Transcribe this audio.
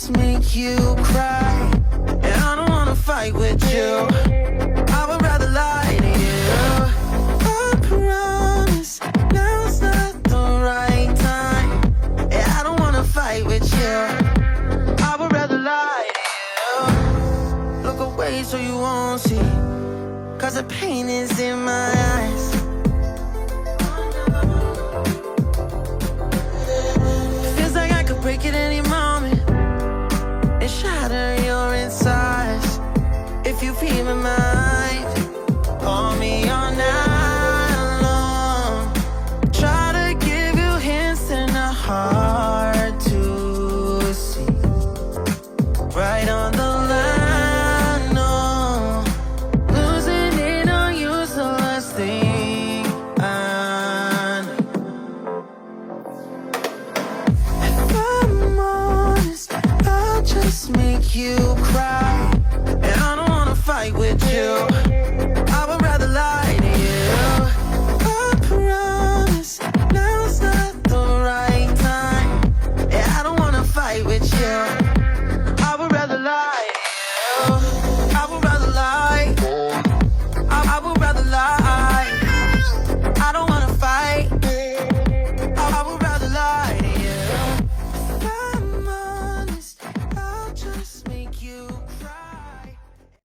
just make you cry, and I don't wanna fight with you. I would rather lie to you. I promise now's not the right time, and I don't wanna fight with you. I would rather lie to you. Look away so you won't see, 'cause the pain is in my eyes. Feels like I could break at any moment and shatter your insides. If you feel my mind, call me all night long. Try to give you hints and a hard to see. Right on the line, no. Losing it on you's the last thing I know. If I'm honest, I'll just make you cry, and I don't wanna fight with you.